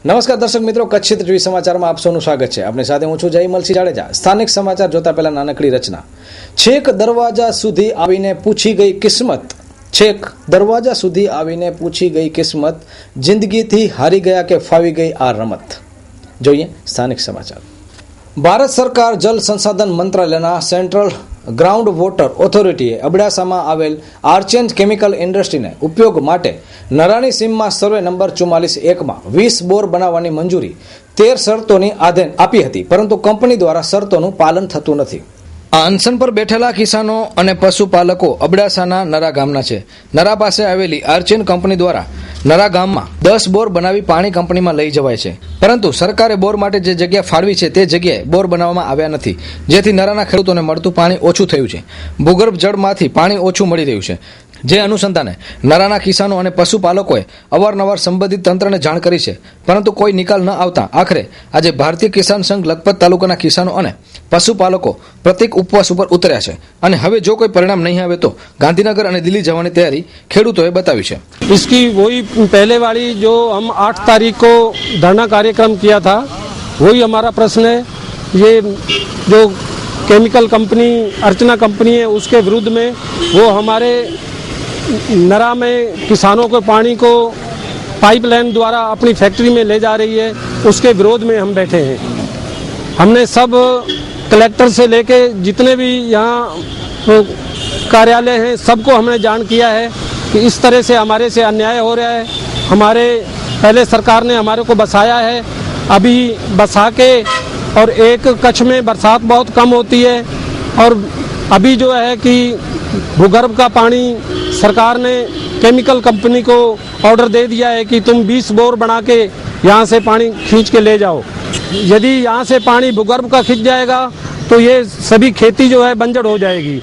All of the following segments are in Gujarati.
નમસ્કાર દર્શક મિત્રો, કચ્છી ટીવી સમાચારમાં આપ સૌનું સ્વાગત છે. આપણી સાથે હું છું જયમલસિંહ જાડેજા. સ્થાનિક સમાચાર જોતા પહેલા નાનકડી રચના. છેક દરવાજા સુધી આવીને પૂછી ગઈ કિસ્મત, છેક દરવાજા સુધી આવીને પૂછી ગઈ કિસ્મત, જિંદગીથી હારી ગયા કે ફાવી ગઈ આ રમત. જોઈએ સ્થાનિક સમાચાર. ભારત સરકાર જલ સંસાધન મંત્રાલયના સેન્ટ્રલ ગ્રાઉન્ડ વોટર ઓથોરિટીએ અબડાસામાં આવેલ આર્ચેન્જ કેમિકલ ઇન્ડસ્ટ્રીને ઉપયોગ માટે નરાણી સીમમાં સર્વે નંબર 44-1માં 20 બોર બનાવવાની મંજૂરી 13 શરતોની આધીન આપી હતી, પરંતુ કંપની દ્વારા શરતોનું પાલન થતું નથી. આ અનશન પર બેઠેલા કિસાનો અને પશુપાલકો અબડાસાના નરા ગામના છે. નરા પાસે આવેલી આર્ચેન કંપની દ્વારા નરા ગામમાં 10 બોર બનાવી પાણી કંપનીમાં લઈ જવાય છે, પરંતુ સરકારે બોર માટે જે જગ્યા ફાળવી છે તે જગ્યાએ બોર બનાવવામાં આવ્યા નથી, જેથી નરાના ખેડૂતોને મળતું પાણી ઓછું થયું છે. ભૂગર્ભ જળમાંથી પાણી ઓછું મળી રહ્યું છે, જે અનુસંધાને નરાના કિસાનો અને પશુપાલકોએ અવારનવાર સંબંધિત તંત્રને જાણ કરી છે, પરંતુ કોઈ નિકાલ ન આવતા આખરે આજે ભારતીય કિસાન સંઘ લખપત તાલુકાના કિસાનો અને પશુપાલકો પ્રતિક ઉપવાસ ઉપર ઉતર્યા છે અને હવે જો કોઈ પરિણામ નહીં આવે તો ગાંધીનગર અને દિલ્હી જવાની તૈયારી ખેડૂતોએ બતાવી છે. इसकी वही पहले वाली जो हम 8 तारीख को धरना कार्यक्रम किया था, वही हमारा प्रश्न है. ये जो केमिकल कंपनी अर्चना कंपनी है उसके विरुद्ध में वो हमारे नरा में किसानों को पानी को पाइपलाइन द्वारा अपनी फैक्ट्री में ले जा रही है, उसके विरोध में हम बैठे हैं. हमने सब कलेक्टर से लेके जितने भी यहाँ कार्यालय हैं सबको हमने जान किया है कि इस तरह से हमारे से अन्याय हो रहा है. हमारे पहले सरकार ने हमारे को बसाया है, अभी बसा के और एक कच्छ में बरसात बहुत कम होती है और अभी जो है कि भूगर्भ का पानी सरकार ने केमिकल कंपनी को ऑर्डर दे दिया है कि तुम 20 बोर बना के यहाँ से पानी खींच के ले जाओ. यदि यहाँ से पानी भूगर्भ का खींच जाएगा तो ये सभी खेती जो है बंजर हो जाएगी.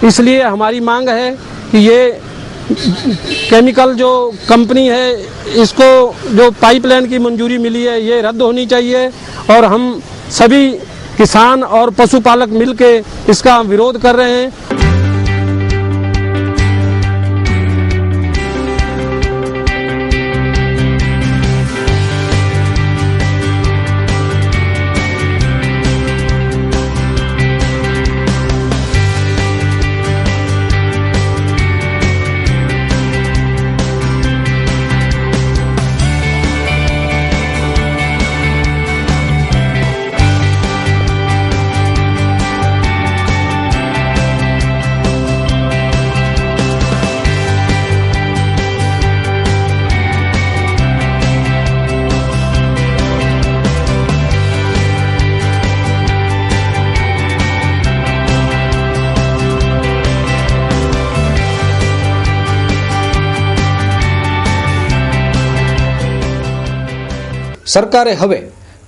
इसलिए हमारी मांग है कि ये केमिकल जो कंपनी है इसको जो पाइपलाइन की मंजूरी मिली है ये रद्द होनी चाहिए और हम सभी किसान और पशुपालक मिलके इसका विरोध कर रहे हैं. સરકારે હવે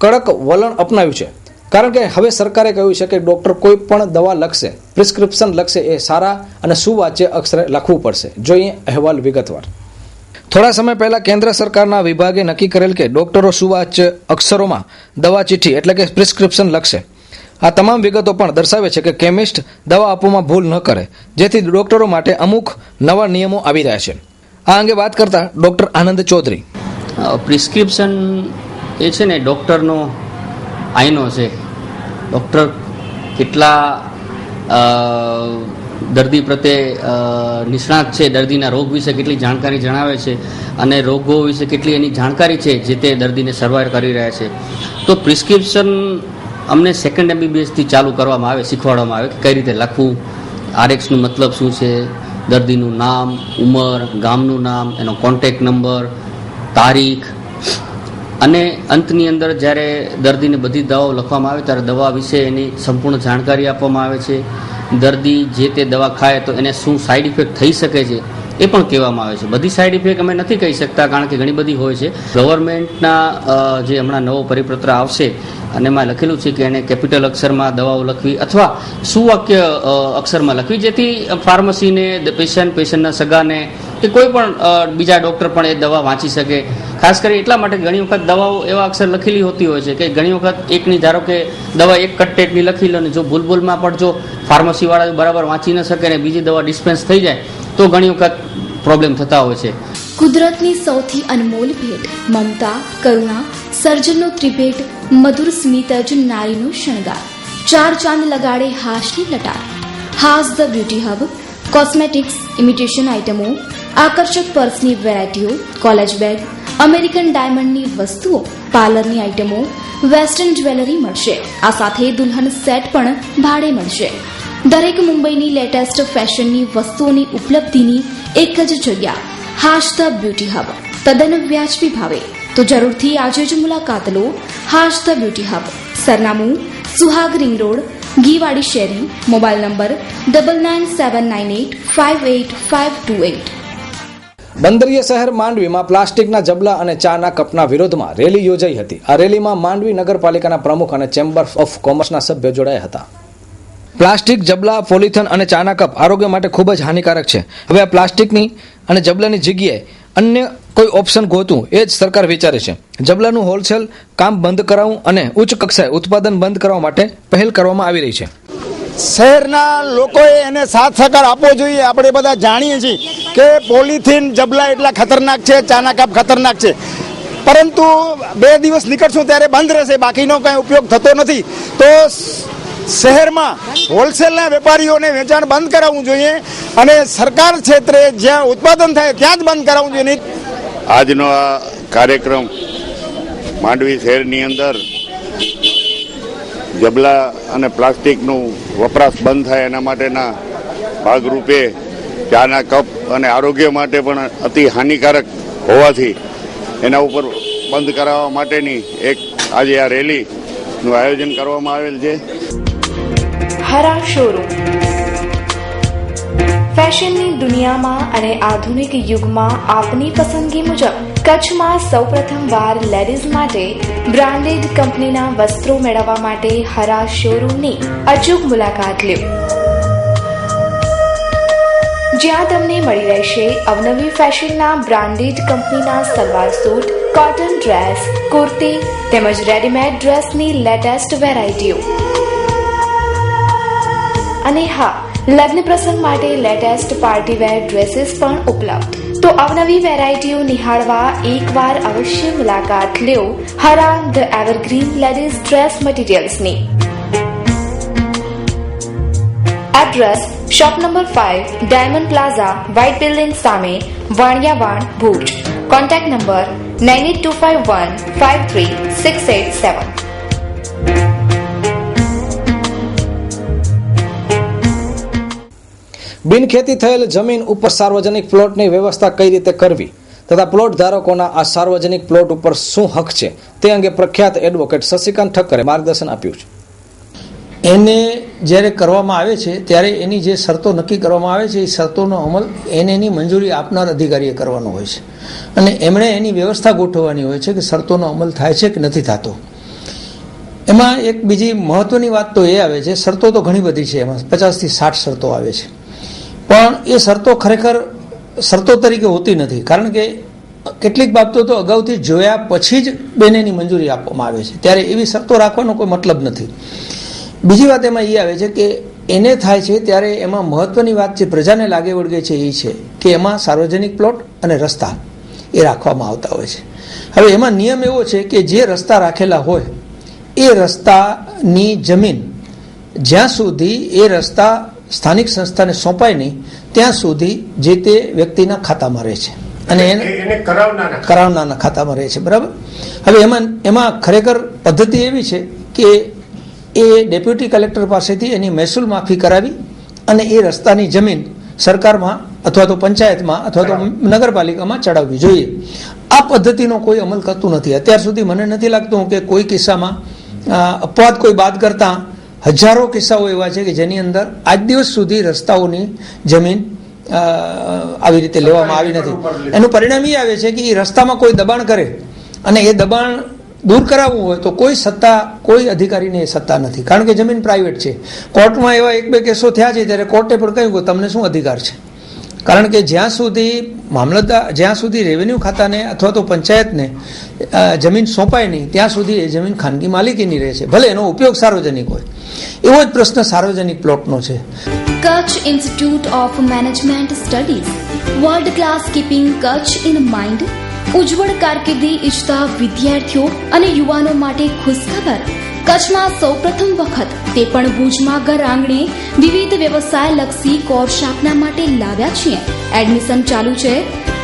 કડક વલણ અપનાવ્યું છે, કારણ કે હવે સરકારે કહ્યું છે કે ડોક્ટર કોઈ પણ દવા લખશે, પ્રિસ્ક્રિપ્શન લખશે એ સારા અને સુવાચ્ય અક્ષરે લખવું પડશે. જોઈએ અહેવાલ વિગતવાર. થોડા સમય પહેલા કેન્દ્ર સરકારના વિભાગે નક્કી કરેલ કે ડોક્ટરો સુવાચ્ય અક્ષરોમાં દવા ચિઠ્ઠી એટલે કે પ્રિસ્ક્રિપ્શન લખશે. આ તમામ વિગતો પણ દર્શાવે છે કે કેમિસ્ટ દવા આપવામાં ભૂલ ન કરે, જેથી ડોક્ટરો માટે અમુક નવા નિયમો આવી રહ્યા છે. આ અંગે વાત કરતા ડોક્ટર આનંદ ચૌધરી. પ્રિસ્ક્રિપ્શન એ છે ને ડૉક્ટરનો આઈનો છે. ડૉક્ટર કેટલા દર્દી પ્રત્યે નિષ્ણાત છે, દર્દીના રોગ વિશે કેટલી જાણકારી જણાવે છે અને રોગો વિશે કેટલી એની જાણકારી છે જે તે દર્દીને સારવાર કરી રહ્યા છે. તો પ્રિસ્ક્રિપ્શન અમને સેકન્ડ MBBSથી ચાલુ કરવામાં આવે, શીખવાડવામાં આવે કે કઈ રીતે લખવું, RXનું મતલબ શું છે, દર્દીનું નામ, ઉંમર, ગામનું નામ, એનો કોન્ટેક્ટ નંબર, તારીખ, અને અંતની અંદર જ્યારે દર્દીને બધી દવાઓ લખવામાં આવે ત્યારે દવા વિશે એની સંપૂર્ણ જાણકારી આપવામાં આવે છે. દર્દી જે તે દવા ખાય તો એને શું સાઈડ ઇફેક્ટ થઈ શકે છે એ પણ કહેવામાં આવે છે. બધી સાઈડ ઇફેક્ટ અમે નથી કહી શકતા, કારણ કે ઘણી બધી હોય છે. ગવર્મેન્ટના જે હમણાં નવો પરિપત્ર આવશે અને એમાં લખેલું છે કે એને કેપિટલ અક્ષરમાં દવાઓ લખવી અથવા સુવાક્ય અક્ષરમાં લખવી, જેથી ફાર્મસીને, પેશન્ટના સગાને કે કોઈ પણ બીજા ડૉક્ટર પણ એ દવા વાંચી શકે. ખાસ કરી એટલા માટે ઘણી વખત દવાઓ એવા અક્ષર લખેલી હોતી હોય છે કે ઘણી વખત એકની ધારો કે દવા એક કટ્ટેકની લખી લો ને જો ભૂલમાં પણ જો ફાર્મસીવાળા બરાબર વાંચી ન શકે ને બીજી દવા ડિસ્પેન્સ થઈ જાય તો ઘણી વખત પ્રોબ્લેમ થતા હોય છે. કુદરતની સૌથી અનમોલ ભેટ મમતા, કરુણા સર્જનનો ત્રિભેટ મધુર સ્મિત જ નારીનો શણગાર, ચાર ચાંદ લગાડે હાશની લટાર. હાસ the beauty hub, cosmetics, imitation આઇટમો, આકર્ષક પર્સની વેરાયટીઓ, કોલેજ બેગ, અમેરિકન ડાયમંડની વસ્તુઓ, પાર્લરની આઇટમો, વેસ્ટર્ન જ્વેલરી મળશે. આ સાથે દુલ્હન સેટ પણ ભાડે મળશે. દરેક મુંબઈની લેટેસ્ટ ફેશનની વસ્તુઓની ઉપલબ્ધિની એક જ જગ્યા, હાશ ધ બ્યુટી હબ, તદ્દન વ્યાજબી ભાવે. તો જરૂરથી આજે જ મુલાકાત લો હાશ ધ બ્યુટી હબ. સરનામું સુહાગ રિંગ રોડ, ઘીવાડી શેરી. Mobile number 9979858528. બંદરીય શહેર માંડવીમાં પ્લાસ્ટિકના જબલા અને ચાના કપના વિરોધમાં રેલી યોજાઈ હતી. આ રેલીમાં માંડવી નગરપાલિકાના પ્રમુખ અને ચેમ્બર ઓફ કોમર્સના સભ્યો જોડાયા હતા. પ્લાસ્ટિક જબલા, પોલિથીન અને ચાના કપ આરોગ્ય માટે ખૂબ જ હાનિકારક છે. હવે આ પ્લાસ્ટિકની અને જબલાની જગ્યાએ અન્ય કોઈ ઓપ્શન ગોતું એ જ સરકાર વિચારે છે. જબલાનું હોલસેલ કામ બંધ કરાવવું અને ઉચ્ચ કક્ષાએ ઉત્પાદન બંધ કરવા માટે પહેલ કરવામાં આવી રહી છે. શહેરના લોકોએ એને સાથ સહકાર આપવો જોઈએ. આપણે બધા જાણીએ છીએ કે પોલિથીન જબલા એટલા ખતરનાક છે, ચાના કપ ખતરનાક છે, પરંતુ 2 દિવસ નીકળશું ત્યારે બંધ રહેશે, બાકીનો કંઈ ઉપયોગ થતો નથી. તો શહેરમાં હોલસેલના વેપારીઓને વેચાણ બંધ કરાવવું જોઈએ અને સરકાર ક્ષેત્રે જ્યાં ઉત્પાદન થાય ત્યાં જ બંધ કરાવવું જોઈએ. આજનો આ કાર્યક્રમ માંડવી શહેરની અંદર જબલા અને પ્લાસ્ટિકનું વપરાશ બંધ થાય એના માટેના ભાગરૂપે ચાના કપ અને આરોગ્ય માટે પણ અતિ હાનિકારક હોવાથી એના ઉપર બંધ કરાવવા માટેની એક આજે આ રેલીનું આયોજન કરવામાં આવેલ છે. હરા શોરૂમ ફેશનની દુનિયામાં અને આધુનિક યુગમાં આપની પસંદગી મુજબ કચ્છમાં સૌપ્રથમવાર લેડીઝ માટે બ્રાન્ડેડ કંપનીના વસ્ત્રો મેળવવા માટે હરા શોરૂમની અચૂક મુલાકાત લો, જ્યાં તમને મળી રહેશે અવનવી ફેશનના બ્રાન્ડેડ કંપનીના salwar suit, cotton dress, kurti તેમજ રેડીમેડ ડ્રેસની લેટેસ્ટ વેરાયટીઓ. અને હા, લગ્ન પ્રસંગ માટે લેટેસ્ટ પાર્ટીવેર ડ્રેસીસ પણ ઉપલબ્ધ. તો અવનવી વેરાયટીઓ નિહાળવા એકવાર અવશ્ય મુલાકાત લો હરા ધ એવરગ્રીન લેડીઝ ડ્રેસ મટીરિયલ્સની. Address shop number 5, diamond plaza, white building સામે, વાણિયાવાડ, ભુજ. Contact number 9825153687. બિનખેતી થયેલ જમીન ઉપર સાર્વજનિક પ્લોટની વ્યવસ્થા કઈ રીતે કરવી તથા પ્લોટ ધારકોના આ સાર્વજનિક પ્લોટ ઉપર શું હક છે તે અંગે પ્રખ્યાત એડવોકેટ શશિકાંત ઠક્કરે માર્ગદર્શન આપ્યું છે. એને જ્યારે કરવામાં આવે છે ત્યારે એની જે શરતો નક્કી કરવામાં આવે છે એ શરતોનો અમલ એની મંજૂરી આપનાર અધિકારીએ કરવાનો હોય છે અને એમણે એની વ્યવસ્થા ગોઠવવાની હોય છે કે શરતોનો અમલ થાય છે કે નથી થતો. એમાં એક બીજી મહત્વની વાત તો એ આવે છે, શરતો તો ઘણી બધી છે, એમાં 50 થી 60 શરતો આવે છે, પણ એ શરતો ખરેખર શરતો તરીકે હોતી નથી, કારણ કે કેટલીક બાબતો તો અગાઉથી જોયા પછી જ બેનેની મંજૂરી આપવામાં આવે છે, ત્યારે એવી શરતો રાખવાનો કોઈ મતલબ નથી. બીજી વાત એમાં એ આવે છે કે એને થાય છે ત્યારે એમાં મહત્વની વાત જે પ્રજાને લાગે વળગે છે એ છે કે એમાં સાર્વજનિક પ્લોટ અને રસ્તા એ રાખવામાં આવતા હોય છે. હવે એમાં નિયમ એવો છે કે જે રસ્તા રાખેલા હોય એ રસ્તાની જમીન જ્યાં સુધી એ રસ્તા સ્થાનિક સંસ્થાને સોંપાય નહીં ત્યાં સુધી જે તે વ્યક્તિના ખાતામાં રહે છે અને એને કરાવનારના ખાતામાં રહે છે, બરાબર. હવે એમાં ખરેખર પદ્ધતિ એવી છે કે એ ડેપ્યુટી કલેક્ટર પાસેથી એની મહેસૂલ માફી કરાવી અને એ રસ્તાની જમીન સરકારમાં અથવા તો પંચાયતમાં અથવા તો નગરપાલિકામાં ચડાવવી જોઈએ. આ પદ્ધતિનો કોઈ અમલ કરતું નથી. અત્યાર સુધી મને નથી લાગતું કે કોઈ કિસ્સામાં અપવાદ કોઈ બાદ કરતા હજારો કિસ્સાઓ એવા છે કે જેની અંદર આજ દિવસ સુધી રસ્તાઓની જમીન આવી રીતે લેવામાં આવી નથી. એનું પરિણામ એ આવે છે કે એ રસ્તામાં કોઈ દબાણ કરે અને એ દબાણ દૂર કરાવવું હોય તો કોઈ અધિકારીને એ સત્તા નથી, કારણ કે જમીન પ્રાઇવેટ છે. કોર્ટમાં એવા 1-2 કેસો થયા છે ત્યારે કોર્ટે પણ કહ્યું કે તમને શું અધિકાર છે, કારણ કે જ્યાં સુધી રેવન્યુ ખાતાને અથવા તો પંચાયતને જમીન સોંપાય નહીં ત્યાં સુધી એ જમીન ખાનગી માલિકીની રહે છે, ભલે એનો ઉપયોગ સાર્વજનિક હોય. એવો જ પ્રશ્ન સાર્વજનિક પ્લોટનો છે. Kutch Institute of Management Studies, world class keeping Kutch in mind. ઉજ્જવળ કારકિર્દી ઈચ્છતા વિદ્યાર્થીઓ અને યુવાનો માટે ખુશખબર. કચ્છમાં સૌપ્રથમ વખત તે પણ ભુજમાં ઘર આંગણે વિવિધ વ્યવસાયલક્ષી કોર્સ આપના માટે લાવ્યા છીએ. એડમિશન ચાલુ છે.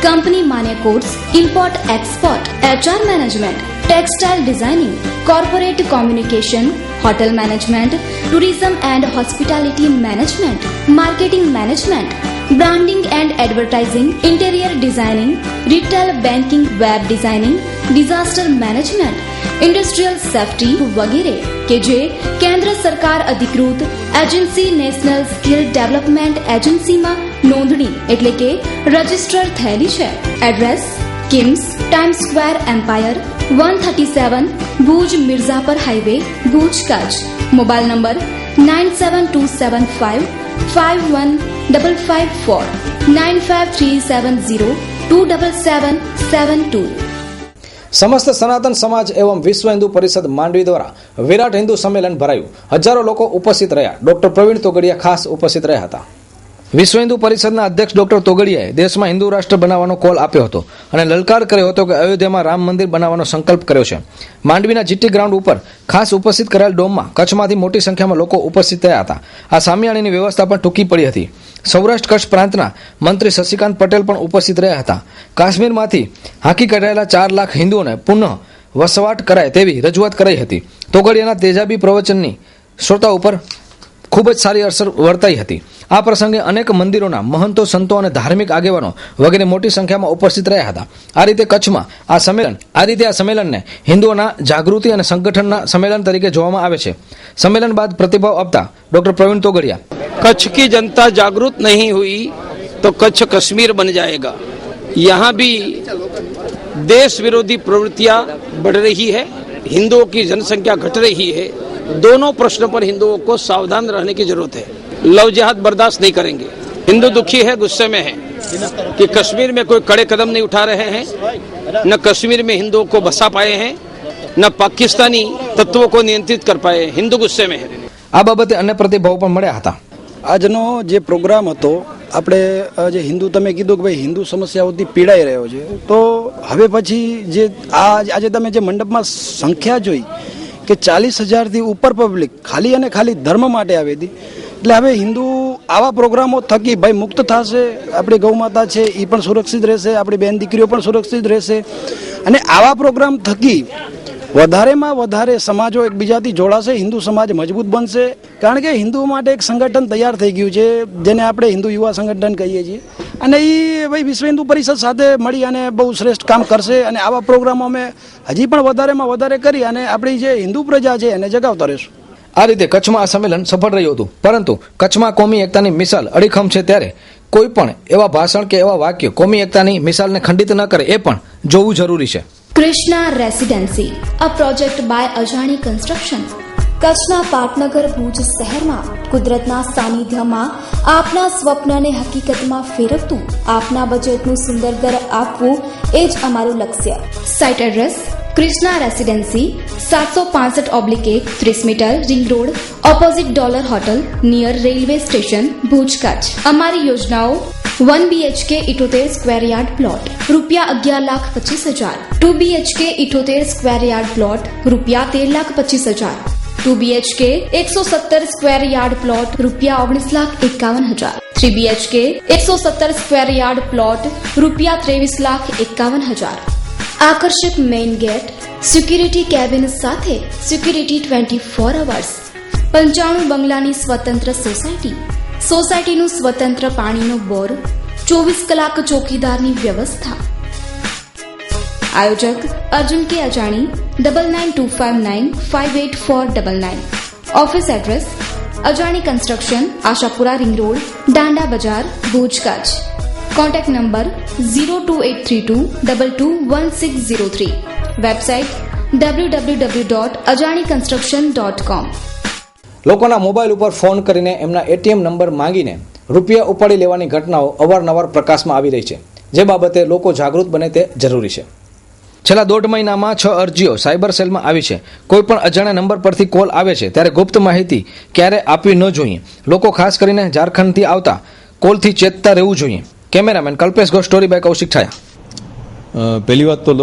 કંપની માન્ય course import export, HR management, textile designing, corporate communication, hotel management, tourism and hospitality management, marketing management, branding and advertising, interior designing, retail banking, web designing, disaster management, industrial safety વગેરે કે જે કેન્દ્ર સરકાર અધિકૃત એજન્સી નેશનલ સ્કિલ ડેવલપમેન્ટ એજન્સીમાં નોંધણી એટલે કે રજિસ્ટર થયેલી છે. એડ્રેસ કિમ્સ Time Square Empire 137 Bhuj Mirzapar highway Bhuj Kutch. Mobile number 9727551554 9537027772. સમસ્ત સનાતન સમાજ એવં વિશ્વ હિન્દુ પરિષદ માંડવી દ્વારા વિરાટ હિન્દુ સંમેલન ભરાયું. હજારો લોકો ઉપસ્થિત રહ્યા. ડોક્ટર પ્રવીણ તોગડિયા ખાસ ઉપસ્થિત રહ્યા હતા. વિશ્વ હિન્દુ પરિષદના અધ્યક્ષ ડોક્ટર તોગડિયાએ દેશમાં હિન્દુ રાષ્ટ્ર બનાવવાનો કોલ આપ્યો હતો અને લલકાર કર્યો હતો કે અયોધ્યામાં રામ મંદિર બનાવવાનો સંકલ્પ કર્યો છે. માંડવીના જીટી ગ્રાઉન્ડ ઉપર ખાસ ઉપસ્થિત કરાયેલ ડોમમાં કચ્છમાંથી મોટી સંખ્યામાં લોકો ઉપસ્થિત થયા હતા. આ સામિયાણીની વ્યવસ્થા પણ ટૂંકી પડી હતી. સૌરાષ્ટ્ર કચ્છ પ્રાંતના મંત્રી શશિકાંત પટેલ પણ ઉપસ્થિત રહ્યા હતા. કાશ્મીરમાંથી હાંકી કઢાયેલા 4 લાખ હિન્દુઓને પુનઃ વસવાટ કરાય તેવી રજૂઆત કરાઈ હતી. તોગડિયાના તેજાબી પ્રવચનની શ્રોતા ઉપર ખૂબ જ સારી અસર વર્તાઈ હતી. આ પ્રસંગે અનેક મંદિરોના મહંતો, સંતો અને ધાર્મિક આગેવાનો વગેરે મોટી સંખ્યામાં ઉપસ્થિત રહ્યા હતા. આ રીતે આ સંમેલનને હિન્દુઓના જાગૃતિ અને સંગઠનના સંમેલન તરીકે જોવામાં આવે છે. सम्मेलन बाद प्रतिभाव આપતા डॉक्टर प्रवीण तोगड़िया, कच्छ की जनता जागरूक नहीं हुई तो कच्छ कश्मीर बन जाएगा. यहाँ भी देश विरोधी प्रवृत्तियां बढ़ रही है, हिंदुओं की जनसंख्या घट रही है. दोनों प्रश्नों पर हिंदुओं को सावधान रहने की जरूरत है. लव जिहाद बर्दाश्त नहीं करेंगे. हिंदू दुखी है, गुस्से में है कि कश्मीर में कोई कड़े कदम नहीं उठा रहे हैं, न कश्मीर में हिंदुओं को बसा पाए हैं, न पाकिस्तानी तत्वों को नियंत्रित कर पाए. हिंदू गुस्से में है. આ બાબતે અન્ય પ્રતિભાવો પણ મળ્યા હતા. આજનો જે પ્રોગ્રામ હતો, આપણે જે હિન્દુ તમે કીધું કે ભાઈ હિન્દુ સમસ્યાઓથી પીડાઈ રહ્યો છે, તો હવે પછી જે આજે તમે જે મંડપમાં સંખ્યા જોઈ કે 40,000થી ઉપર પબ્લિક ખાલી અને ખાલી ધર્મ માટે આવી હતી. એટલે હવે હિન્દુ આવા પ્રોગ્રામો થકી ભાઈ મુક્ત થશે. આપણી ગૌ માતા છે એ પણ સુરક્ષિત રહેશે, આપણી બેન દીકરીઓ પણ સુરક્ષિત રહેશે. અને આવા પ્રોગ્રામ થકી વધારેમાં વધારે સમાજો એકબીજાથી જોડાશે, હિન્દુ સમાજ મજબૂત બનશે. કારણ કે હિન્દુઓ માટે એક સંગઠન તૈયાર થઈ ગયું છે, જેને આપણે હિન્દુ યુવા સંગઠન કહીએ છીએ. અને એ ભાઈ વિશ્વ હિન્દુ પરિષદ સાથે મળી અને બહુ શ્રેષ્ઠ કામ કરશે. અને આવા પ્રોગ્રામો અમે હજી પણ વધારેમાં વધારે કરી અને આપણી જે હિન્દુ પ્રજા છે એને જગાવતા રહીશું. આ રીતે કચ્છમાં આ સંમેલન સફળ રહ્યું હતું. પરંતુ કચ્છમાં કોમી એકતાની મિસાલ અડીખમ છે, ત્યારે કોઈ પણ એવા ભાષણ કે એવા વાક્ય કોમી એકતાની મિસાલને ખંડિત ન કરે એ પણ જોવું જરૂરી છે. Krishna residency, a project by Ajani construction. કચ્છના પાટનગર ભુજ શહેરમાં કુદરતના સાનિધ્યમાં આપના સ્વપ્નને હકીકતમાં ફેરવતું આપના બજેટનું સુંદર ઘર આપવું એ જ અમારું લક્ષ્ય. Site address Krishna residency 765/1 30 metre ring road opposite dollar hotel near railway station Bhuj Kutch. અમારી યોજનાઓ 1 BHK 78 square yard plot ₹11,25,000, 2 BHK 78 square yard plot ₹13,25,000, 2 BHK 170 square yard plot ₹19,51,000, 3 BHK 170 square yard plot ₹23,51,000. આકર્ષક મેઇન ગેટ, સિક્યુરિટી કેબિન સાથે સિક્યુરિટી 24 અવર્સ, 95 બંગલાની સ્વતંત્ર સોસાયટીનું સ્વતંત્ર પાણીનો બોર, 24 કલાક ચોકીદારની વ્યવસ્થા. આયોજક અર્જુન કે અજાણી 9925958499. ઓફિસ એડ્રેસ અજાણી construction, Ashapura ring road, Danda બજાર, Bhuj Kutch. Contact number 02832221603. Website www.ajaniconstruction.com. લોકોના મોબાઈલ ઉપર ફોન કરીને એમના ATM નંબર માંગીને રૂપિયા ઉપાડી લેવાની ઘટનાઓ અવારનવાર પ્રકાશમાં આવી રહી છે, જે બાબતે લોકો જાગૃત બને તે જરૂરી છે. છેલ્લા 1.5 મહિનામાં 6 અરજીઓ સાયબર સેલમાં આવી છે. કોઈ પણ અજાણ્યા નંબર પરથી કોલ આવે છે ત્યારે ગુપ્ત માહિતી ક્યારે આપવી ન જોઈએ. લોકો ખાસ કરીને ઝારખંડથી આવતા કોલથી ચેતતા રહેવું જોઈએ. Cameraman Kalpesh Ghosh, story by Kaushik Chhaya. પહેલી વાત તો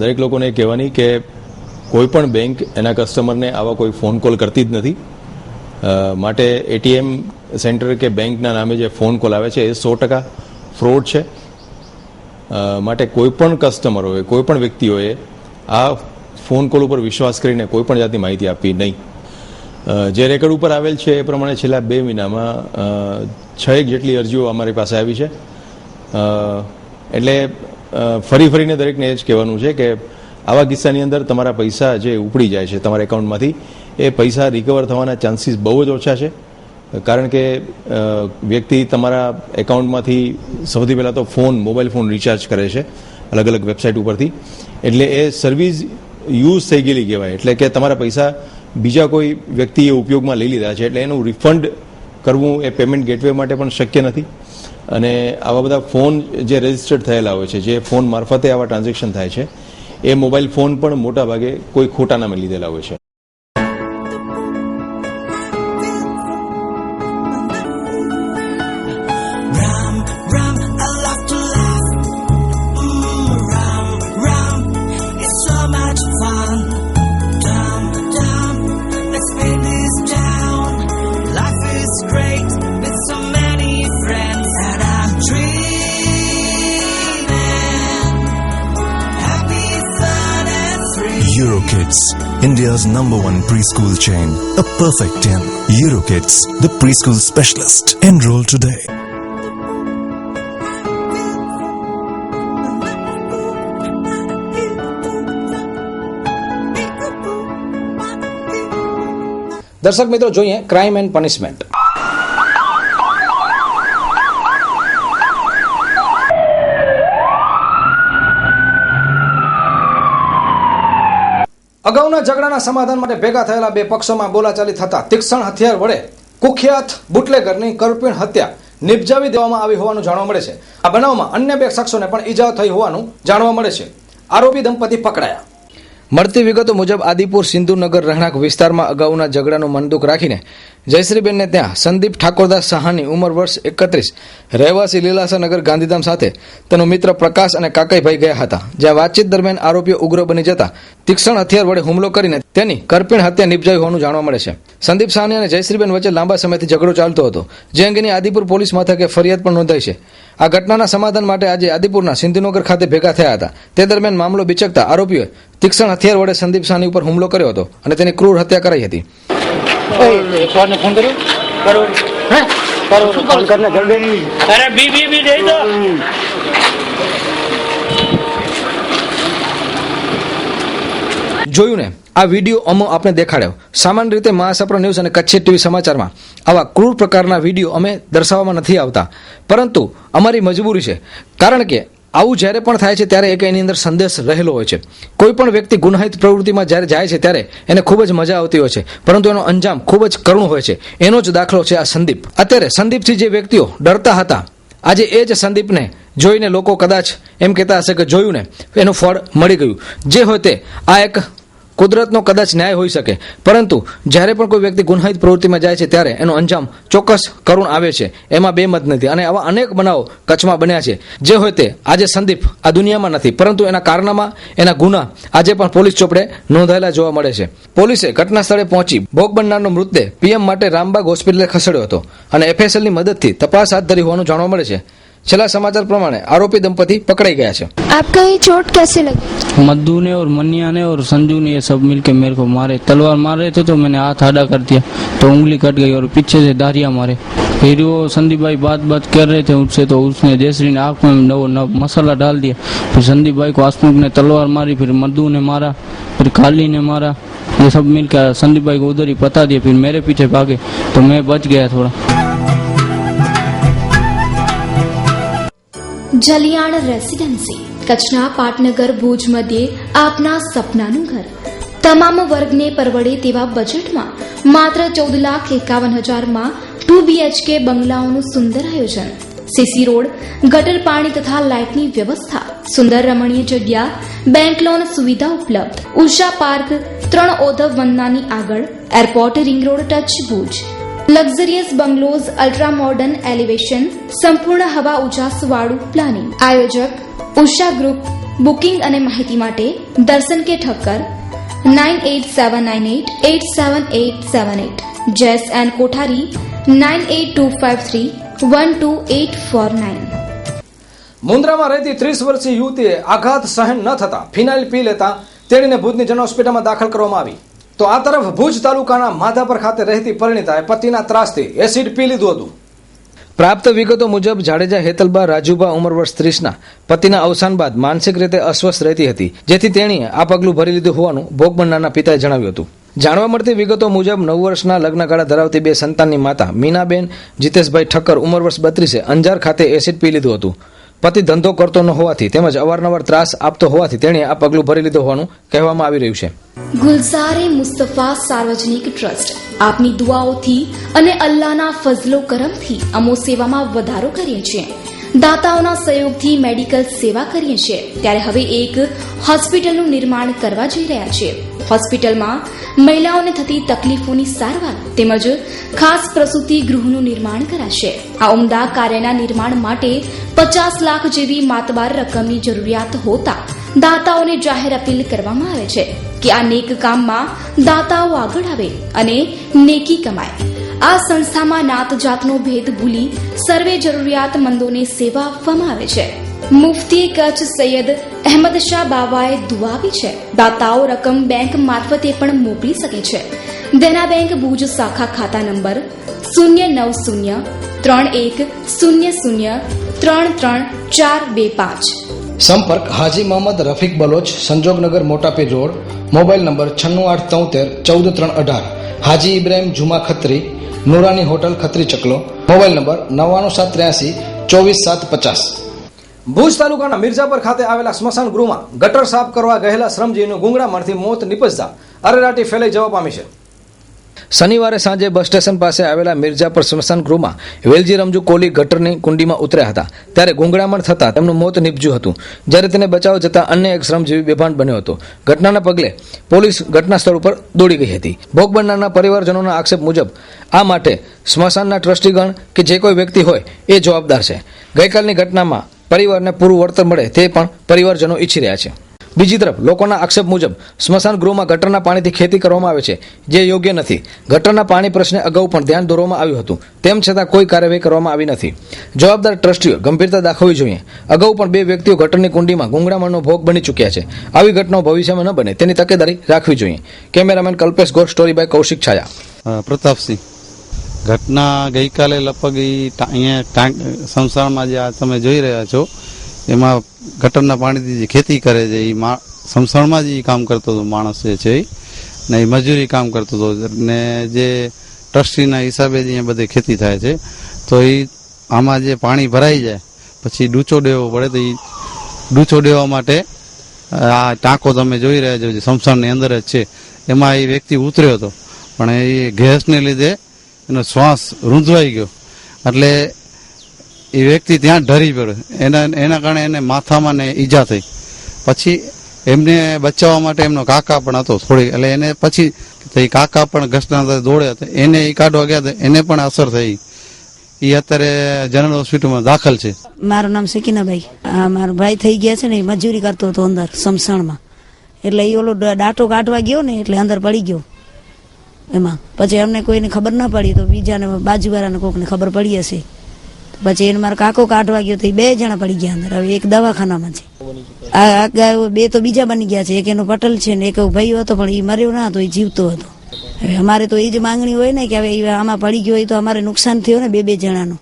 દરેક લોકોને કહેવાની કે કોઈ પણ બેંક એના કસ્ટમરને આવા કોઈ ફોન કોલ કરતી જ નથી. માટે એટીએમ સેન્ટર કે બેંકના નામે જે ફોન કોલ આવે છે એ 100% ફ્રોડ છે. માટે કોઈ પણ કસ્ટમરોએ, કોઈ પણ વ્યક્તિઓએ આ ફોન કોલ ઉપર વિશ્વાસ કરીને કોઈ પણ જાતની માહિતી આપવી નહીં. જે રેકર્ડ ઉપર આવેલ છે એ પ્રમાણે છેલ્લા 2 મહિનામાં 6 જેટલી અરજીઓ અમારી પાસે આવી છે. એટલે ફરીને દરેકને એ જ કહેવાનું છે કે આવા કિસ્સાની અંદર તમારા પૈસા જે ઉપડી જાય છે તમારા એકાઉન્ટમાંથી, એ પૈસા રિકવર થવાના ચાન્સીસ બહુ જ ઓછા છે. કારણ કે વ્યક્તિ તમારા એકાઉન્ટમાંથી સૌથી પહેલાં તો મોબાઈલ ફોન રિચાર્જ કરે છે અલગ અલગ વેબસાઇટ ઉપરથી. એટલે એ સર્વિસ યુઝ થઈ ગયેલી કહેવાય. એટલે કે તમારા પૈસા બીજા કોઈ વ્યક્તિએ ઉપયોગમાં લઈ લીધા છે, એટલે એનું રિફંડ કરવું એ પેમેન્ટ ગેટવે માટે પણ શક્ય નથી. અને આવા બધા ફોન જે રજિસ્ટર્ડ થયેલા હોય છે, જે ફોન મારફતે આવા ટ્રાન્ઝેક્શન થાય છે, એ મોબાઈલ ફોન પણ મોટા ભાગે કોઈ ખોટા નામે લીધેલા હોય છે. Eurokids, India's #1 preschool chain. A perfect 10. Eurokids, the preschool specialist. Enroll today. દર્શક મિત્રો, જોઈએ ક્રાઇમ એન્ડ પનિશમેન્ટ. અગાઉના ઝઘડાના સમાધાન માટે ભેગા થયેલા 2 પક્ષોમાં બોલાચાલી થતા તીક્ષ્ણ હથિયાર વડે કુખ્યાત બુટલેગરની કરપીણ હત્યા નિપજાવી દેવામાં આવી હોવાનું જાણવા મળે છે. આ બનાવમાં અન્ય 2 શખ્સોને પણ ઈજાઓ થઈ હોવાનું જાણવા મળે છે. આરોપી દંપતી પકડાયા. મળતી વિગતો મુજબ આદિપુર સિંધુનગર રહેણાંક વિસ્તારમાં અગાઉના ઝઘડાનું મનદુખ રાખીને જયશ્રીબેનને ત્યાં સંદીપ ઠાકોરદાસ સહાની ઉંમર વર્ષ 31, રહેવાસી લીલાસાનગર ગાંધીધામ સાથે તેનો મિત્ર પ્રકાશ અને કાકાઈભાઈ ગયા હતા. જ્યાં વાતચીત દરમિયાન આરોપીઓ ઉગ્ર બની જતા તીક્ષ્ણ હથિયાર વડે હુમલો કરીને તેની કરપીણ હત્યા નિપજાવી હોવાનું જાણવા મળે છે. સંદીપ સાહની અને જયશ્રીબેન વચ્ચે લાંબા સમયથી ઝઘડો ચાલતો હતો, જે અંગેની આદિપુર પોલીસ મથકે ફરિયાદ પણ નોંધાઈ છે. આ ઘટનાના સમાધાન માટે આજે આદિપુરના સિંધુનગર ખાતે ભેગા થયા હતા. તે દરમિયાન મામલો બિચકતા આરોપીઓએ તીક્ષ્ણ હથિયાર વડે સંદીપ સાહની ઉપર હુમલો કર્યો હતો અને તેની ક્રૂર હત્યા કરાઈ હતી. જોયું ને, આ વિડીયો અમે આપને દેખાડ્યો. સામાન્ય રીતે મહાસાપરા ન્યૂઝ અને કચ્છી ટીવી સમાચારમાં આવા ક્રૂર પ્રકારના વિડીયો અમે દર્શાવવામાં નથી આવતા, પરંતુ અમારી મજબૂરી છે. કારણ કે આવું જ્યારે પણ થાય છે ત્યારે એક એની અંદર સંદેશ રહેલો હોય છે. કોઈ પણ વ્યક્તિ ગુનાહિત પ્રવૃત્તિમાં જ્યારે જાય છે ત્યારે એને ખૂબ જ મજા આવતી હોય છે, પરંતુ એનો અંજામ ખૂબ જ કરુણ હોય છે. એનો જ દાખલો છે આ સંદીપ. અત્યારે સંદીપથી જે વ્યક્તિઓ ડરતા હતા, આજે એ જ સંદીપને જોઈને લોકો કદાચ એમ કહેતા હશે કે જોયું ને, એનું ફળ મળી ગયું. જે હોય તે આ એક કુદરતનો કદાચ ન્યાય હોઈ શકે, પરંતુ જ્યારે પણ કોઈ વ્યક્તિ ગુનાહિત પ્રવૃત્તિમાં જાય છે ત્યારે એનો અંજામ ચોક્કસ કરુણ આવે છે. એમાં બે મત નથી. અને આવા અનેક બનાવો કચ્છમાં બન્યા છે. જે હોય તે આજે સંદીપ આ દુનિયામાં નથી, પરંતુ એના કારનામા, એના ગુના આજે પણ પોલીસ ચોપડે નોંધાયેલા જોવા મળે છે. પોલીસે ઘટના સ્થળે પહોંચી ભોગ બનનારનો મૃતદેહ પીએમ માટે રામબાગ હોસ્પિટલે ખસેડ્યો હતો અને એફએસએલની મદદથી તપાસ હાથ ધરી હોવાનું જાણવા મળે છે. छला समाचार प्रमाण आरोपी दंपति पकड़ाई गया है। आपका ये चोट कैसे लगी? मद्दू ने और मनिया ने और संजू ने ये सब मिलके मेरे को मारे, तलवार मार रहे थे तो मैंने हाथ आड़ा कर दिया तो उंगली कट गई और पीछे से दारियां मारे। फिर वो संदीप भाई बात कर रहे थे उससे तो उसने जयश्री ने आँख में मसाला डाल दिया। फिर संदीप भाई को आसमुख ने तलवार मारी, फिर मद्दू ने मारा, फिर काली ने मारा। ये सब मिलकर संदीप भाई को उधर ही पता दिया। फिर मेरे पीछे भागे तो मैं बच गया थोड़ा। જલિયાણ રેસિડેન્સી કચ્છના પાટનગર ભુજ મધ્યે આપના સપનાનું ઘર તમામ વર્ગને પરવડે તેવા બજેટમાં માત્ર 14,51,000માં 2 BHK બંગલાઓનું સુંદર આયોજન, સીસી રોડ, ગટર પાણી તથા લાઇટની વ્યવસ્થા, સુંદર રમણીય જગ્યા, બેંક લોન સુવિધા ઉપલબ્ધ, ઉષા પાર્ક 3 ઓધવ વંદનાની આગળ, airport ring road touch Bhuj, luxurious bungalows, ultra modern elevation, સંપૂર્ણ હવા ઉજાસ વાળું પ્લાનિંગ. આયોજક ઉષા ગ્રુપ, બુકિંગ અને માહિતી માટે દર્શન કે ઠક્કર 9879887878, જેસ એન્ડ કોઠારી 9825312849. મુન્દ્રામાં રહેતી 30 વર્ષીય યુવતીએ આઘાત સહન ન થતા ફિનાઇલ પી લેતા તેણીને ભુજની જન હોસ્પિટલમાં દાખલ કરવામાં આવી. તો આ તરફ ભુજ તાલુકાના માધાપર ખાતે રહેતી પરિણીતાએ પતિના ત્રાસથી એસિડ પી લીધું હતું. પ્રાપ્ત વિગતો મુજબ જાડેજા હેતલબા રાજુબા ઉંમર વર્ષ 30ના પતિના અવસાન બાદ માનસિક રીતે અસ્વસ્થ રહેતી હતી, જેથી તેણીએ આ પગલું ભરી લીધું હોવાનું ભોગ બનનારના પિતાએ જણાવ્યું હતું. જાણવા મળતી વિગતો મુજબ 9 વર્ષના લગ્નગાળા ધરાવતી 2 સંતાનની માતા મીનાબેન જીતેશભાઈ ઠક્કર ઉંમર વર્ષ 32 અંજાર ખાતે એસિડ પી લીધું હતું. પતિ ધંધો કરતો ન હોવાથી તેમજ અવારનવાર ત્રાસ આપતો હોવાથી તેણીએ આ પગલું ભરી લીધું હોવાનું કહેવામાં આવી રહ્યું છે. ગુલઝારે મુસ્તફા સાર્વજનિક ટ્રસ્ટ આપની દુઆઓથી અને અલ્લાહના ફઝલો કરમથી અમો સેવામાં વધારો કરીએ છીએ. દાતાઓના સહયોગથી મેડિકલ સેવા કરીએ છીએ. ત્યારે હવે એક હોસ્પિટલનું નિર્માણ કરવા જઈ રહ્યા છીએ. હોસ્પિટલમાં મહિલાઓને થતી તકલીફોની સારવાર તેમજ ખાસ પ્રસૂતિ ગૃહનું નિર્માણ કરાશે. આ ઉમદા કાર્યના નિર્માણ માટે 50 લાખ જેવી માતબાર રકમની જરૂરિયાત હોતા દાતાઓને જાહેર અપીલ કરવામાં આવે છે કે આ નેક કામમાં દાતાઓ આગળ આવે અને નેકી કમાય. આ સંસ્થામાં નાત જાતનો ભેદ ભૂલી સર્વે જરૂરિયાતમંદોને સેવા આપવામાં આવે છે. મુફતી કચ્છ સૈયદ અહેમદ શાહ બાવાએ દુઆ આપી છે. દાતાઓ રકમ બેંક મારફતે પણ મોકલી શકે છે. દેના બેંક ભુજ શાખા ખાતા નંબર 0901000333425. સંપર્ક Haji Mohammad Rafiq Baloch, Sanjognagar Motapir road, mobile number 9673141318. Haji Ibrahim Juma Khatri, Nurani hotel Khatri Chaklo, mobile number 9973840750. Bhuj તાલુકાના મિર્જાપર ખાતે આવેલા સ્મશાન ગૃહમાં ગટર સાફ કરવા ગયેલા શ્રમજીવીનું ગુંગળામણથી મોત નિપજતા અરેરાટી ફેલાઈ જવા પામી છે. શનિવારે સાંજે બસ સ્ટેશન પાસે આવેલા મિર્જાપર સ્મશાન ગૃહમાં વેલજી રમજુ કોલી ગટરની કુંડીમાં ઉતર્યા હતા, ત્યારે ગુંગળામણ થતા તેમનું મોત નીપજ્યું હતું. જ્યારે તેને બચાવ જતા અન્ય એક શ્રમજીવી બેભાન બન્યો હતો. ઘટનાના પગલે પોલીસ ઘટના સ્થળ ઉપર દોડી ગઈ હતી. ભોગ બનનારના પરિવારજનોના આક્ષેપ મુજબ આ માટે સ્મશાનના ટ્રસ્ટીગણ કે જે કોઈ વ્યક્તિ હોય એ જવાબદાર છે. ગઈકાલની ઘટનામાં પરિવારને પૂરું વળતર મળે તે પણ પરિવારજનો ઈચ્છી રહ્યા છે. બીજી તરફ લોકોના આક્ષેપ મુજબ સ્મશાન ગૃહમાં ગટરના પાણીથી ખેતી કરવામાં આવે છે, જે યોગ્ય નથી. ગટરના પાણી પ્રશ્ને અગાઉ પણ ધ્યાન દોરવામાં આવ્યું હતું, તેમ છતાં કોઈ કાર્યવાહી કરવામાં આવી નથી. જવાબદાર ટ્રસ્ટીઓ ગંભીરતા દાખવવી જોઈએ. અગાઉ પણ 2 વ્યક્તિઓ ગટરની કુંડીમાં ગુંગળામણનો ભોગ બની ચૂક્યા છે. આવી ઘટનાઓ ભવિષ્યમાં ન બને તેની તકેદારી રાખવી જોઈએ. Cameraman Kalpesh Gor, story by Kaushik Chhaya. Pratapsinh, ઘટના ગઈકાલે લગભગ અહીંયા સંસારમાં જે તમે જોઈ રહ્યા છો એમાં ગટરના પાણીથી જે ખેતી કરે છે એ સમસણમાં જ એ કામ કરતો હતો માણસ જે છે ને એ મજૂરી કામ કરતો હતો ને જે ટ્રસ્ટીના હિસાબે જ અહીંયા બધે ખેતી થાય છે. તો એ આમાં જે પાણી ભરાઈ જાય પછી ડૂચો દેવો પડે, તો એ ડૂચો દેવા માટે આ ટાંકો તમે જોઈ રહ્યા છો જે સમસણની અંદર જ છે એમાં એ વ્યક્તિ ઉતર્યો હતો, પણ એ ગેસને લીધે એનો શ્વાસ રૂંધવાઈ ગયો એટલે એ વ્યક્તિ ત્યાં ઢરી પડ્યો. એના કારણે એને માથામાં ને ઈજા થઈ. પછી એમને બચાવવા માટે એમનો કાકા પણ હતો થોડી, એટલે એને પછી કાકા પણ ઘસના દોડે હતા, એને એ કાઢવા ગયા હતા, એને પણ અસર થઈ. એ અત્યારે જનરલ હોસ્પિટલમાં દાખલ છે. મારું નામ સકીનાભાઈ. મારો ભાઈ થઈ ગયા છે ને, એ મજૂરી કરતો હતો અંદર સમસણમાં, એટલે એ ઓલો ડાટો કાઢવા ગયો ને એટલે અંદર પડી ગયો એમાં. પછી અમને કોઈને ખબર ના પડી, તો બીજાને બાજુવાળાને કોઈકને ખબર પડી હશે. પછી એને મારો કાકો કાઢવા ગયો તો 2 જણા પડી ગયા અંદર. હવે એક દવાખાનામાં છે, આ 2 તો બીજા બની ગયા છે. એક એનો પટેલ છે ને એક ભાઈ હતો, પણ એ મર્યો ના હતો, એ જીવતો હતો. હવે અમારે તો એ જ માંગણી હોય ને કે હવે આમાં પડી ગયો હોય તો અમારે નુકસાન થયું ને 2 જણાનું.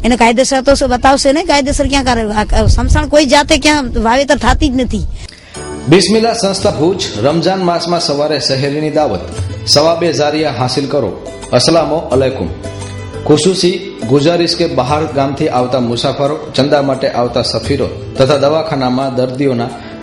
એને કાયદેસર તો બતાવશે ને, કાયદેસર ક્યાં કરે? સમસાણ કોઈ જાતે ક્યાં વાવેતર થતી જ નથી. બિસ્મિલ્લાહ સંસ્થા ભુજ રમજાન માસમાં સવારે શહેરીની દાવત, સવાબે જારિયા હાસિલ કરો. અસલામો અલૈકુમ. ખુશૂસી ગુજારિશ કે બહાર ગામથી આવતા મુસાફરો, ચંદા માટે આવતા સફીરો તથા દવાખાનામાં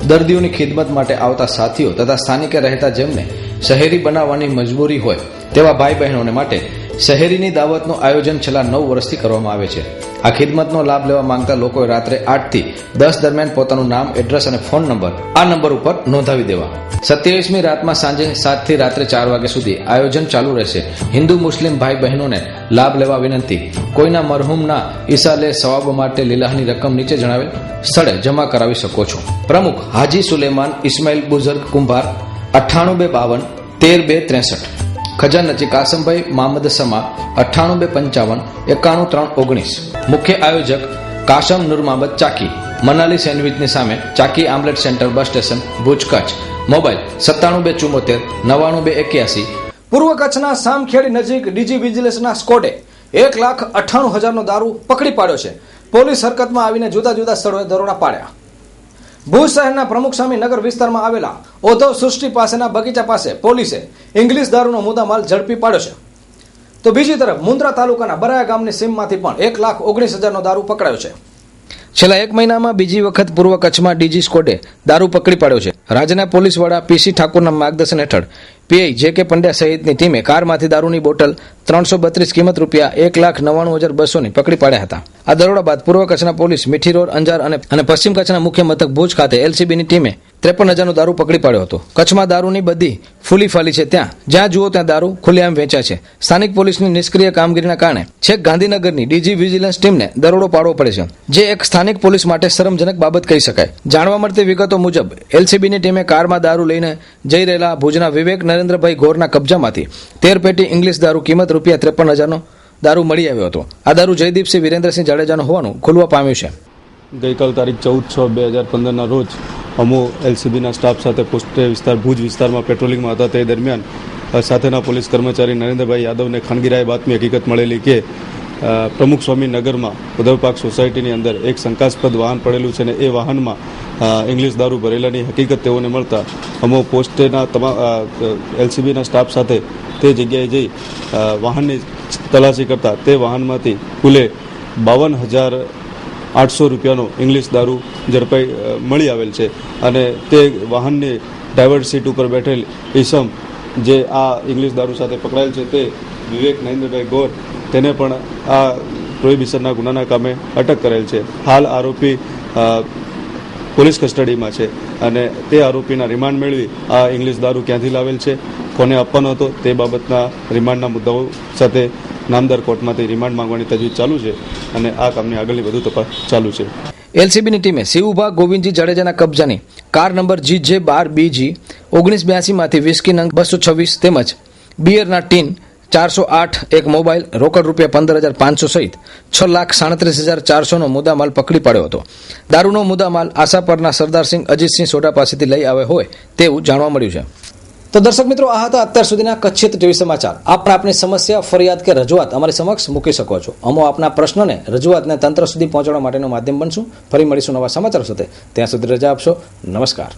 દર્દીઓની ખિદમત માટે આવતા સાથીઓ તથા સ્થાનિકે રહેતા જેમને શહેરી બનાવવાની મજબૂરી હોય તેવા ભાઈ બહેનોને માટે શહેરીની દાવતનું આયોજન છેલ્લા 9 વર્ષથી કરવામાં આવે છે. આ ખિદમતનો લાભ લેવા માંગતા લોકોએ રાત્રે 8 થી 10 દરમિયાન પોતાનું નામ, એડ્રેસ અને ફોન નંબર આ નંબર ઉપર નોંધાવી દેવા. 27મી રાતમાં સાંજે 7 થી રાત્રે 4 વાગ્યા સુધી આયોજન ચાલુ રહેશે. હિન્દુ મુસ્લિમ ભાઈ બહેનોને લાભ લેવા વિનંતી. કોઈના મરહુમના ઇસાલે સવાબ માટે લીલાહની રકમ નીચે જણાવેલ સ્થળે જમા કરાવી શકો છો. પ્રમુખ હાજી સુલેમાન ઇસ્માઇલ બુઝર્ગ કુંભાર 9852 13263. ખજાનચી કાસમભાઈ મામદ સમા 9855 91319. મુખ્ય આયોજક કાશમ નૂર મામદ ચાકી, મનાલી સેન્ડવિચની સામે, Chaki omelette centre, bus station, Bhuj, Kutch. Mobile 9774 99281. પૂર્વ કચ્છના સામખેડી નજીક ડીજી વિજિલન્સના સ્કોડે 1,98,000નો દારૂ પકડી પાડ્યો છે. પોલીસ હરકતમાં આવીને જુદા જુદા સ્થળોએ દરોડા પાડ્યા. ભુજ શહેરના પ્રમુખસ્વામી નગર વિસ્તારમાં આવેલા ઓધવ સૃષ્ટિ પાસેના બગીચા પાસે પોલીસે ઇંગ્લિશ દારૂનો મુદ્દામાલ ઝડપી પાડ્યો છે. તો બીજી તરફ મુન્દ્રા તાલુકાના બરાયા ગામની સીમમાંથી પણ 1,19,000નો દારૂ પકડાયો છે. છેલ્લા 1 મહિનામાં બીજી વખત પૂર્વ કચ્છમાં ડીજી સ્કોડે દારૂ પકડી પાડ્યો છે. રાજ્યના પોલીસ વડા પીસી ઠાકોરના માર્ગદર્શન હેઠળ પીઆઈ જે.કે. પંડ્યા સહિતની ટીમે કારમાંથી દારૂની બોટલ 332 કિંમત રૂપિયા 1,99,200ની પકડી પાડ્યા હતા. આ દરોડા બાદ પૂર્વ કચ્છના પોલીસ મીઠી રોડ, અંજાર અને પશ્ચિમ કચ્છના મુખ્ય મથક ભુજ ખાતે એલસીબીની ટીમે 53,000નો દારૂ પકડી પાડ્યો હતો. કચ્છમાં દારૂની બધી ફૂલી ફાલી છે. જ્યાં જુઓ ત્યાં દારૂ ખુલ્લેઆમ વેચાય છે. સ્થાનિક પોલીસની નિષ્ક્રિય કામગીરીના કારણે છેક ગાંધીનગરની ડીજી વિજિલન્સ ટીમને દરોડો પાડવો પડે છે, જે એક સ્થાનિક પોલીસ માટે શરમજનક બાબત કહી શકાય. જાણવા મળતી વિગતો મુજબ એલસીબીની ટીમે કારમાં દારૂ લઈને જઈ રહેલા ભુજના વિવેક નરેન્દ્રભાઈ ગોરના કબજામાંથી 13 પેટી ઇંગ્લિશ દારૂ કિંમત રૂપિયા 53,000નો દારૂ મળી આવ્યો હતો. આ દારૂ જયદીપસિંહ વિરેન્દ્રસિંહ જાડેજાનો હોવાનું ખુલવા પામ્યું છે. ગઈકાલ તારીખ 14/6/2015ના રોજ અમો એલસીબીના સ્ટાફ સાથે પોસ્ટ વિસ્તાર ભુજ વિસ્તારમાં પેટ્રોલિંગમાં હતા. તે દરમિયાન સાથેના પોલીસ કર્મચારી નરેન્દ્રભાઈ યાદવને ખાનગીરાએ બાતમી હકીકત મળેલી કે પ્રમુખ સ્વામી નગરમાં ઉધવ પાર્ક સોસાયટીની અંદર એક શંકાસ્પદ વાહન પડેલું છે અને એ વાહનમાં ઇંગ્લિશ દારૂ ભરેલાની હકીકત તેઓને મળતા અમો પોસ્ટના તમામ એલસીબીના સ્ટાફ સાથે તે જગ્યાએ જઈ વાહનની તલાશી કરતા તે વાહનમાંથી કુલે 52,800 રૂપિયાનો ઇંગ્લિશ દારૂ ઝડપાઈ મળી આવેલ છે. અને તે વાહનની ડ્રાઈવર સીટ ઉપર બેઠેલ ઈસમ જે આ ઇંગ્લિશ દારૂ સાથે પકડાયેલ છે તે વિવેક નરેન્દ્રભાઈ ગોર, તેને પણ આ પ્રોહિબિશનના ગુનાના કામે અટક કરેલ છે. હાલ આરોપી પોલીસ કસ્ટડીમાં છે અને તે આરોપીના રિમાન્ડ મેળવી આ ઇંગ્લિશ દારૂ ક્યાંથી લાવેલ છે, કોને આપવાનો હતો તે બાબતના રિમાન્ડના મુદ્દાઓ સાથે નામદાર કોર્ટમાંથી રિમાન્ડ માંગવાની તજવીજ ચાલુ છે અને આ કામની આગળની વધુ તપાસ ચાલુ છે. એલસીબીની ટીમે શિવભા ગોવિંદજી જાડેજાના કબજાની કાર નંબર GJ12BG 1982 માંથી વિસ્કી નંગ 226 તેમજ બિયરના ટીન 408, એક મોબાઈલ, રોકડ રૂપિયા 15,500 સહિત 6,37,400નો મુદ્દામાલ પકડી પાડ્યો હતો. દારૂનો મુદ્દામાલ આશાપરના સરદારસિંહ અજીતસિંહ સોઢા પાસેથી લઈ આવ્યો હોય તેવું જાણવા મળ્યું છે. તો દર્શક મિત્રો, આ હતા અત્યાર સુધીના કચ્છિત ટીવી સમાચાર. આપ પણ આપની સમસ્યા, ફરિયાદ કે રજૂઆત અમારી સમક્ષ મૂકી શકો છો. અમો આપના પ્રશ્નોને, રજૂઆતને તંત્ર સુધી પહોંચાડવા માટેનું માધ્યમ બનશું. ફરી મળીશું નવા સમાચારો સાથે. ત્યાં સુધી રજા આપશો. નમસ્કાર.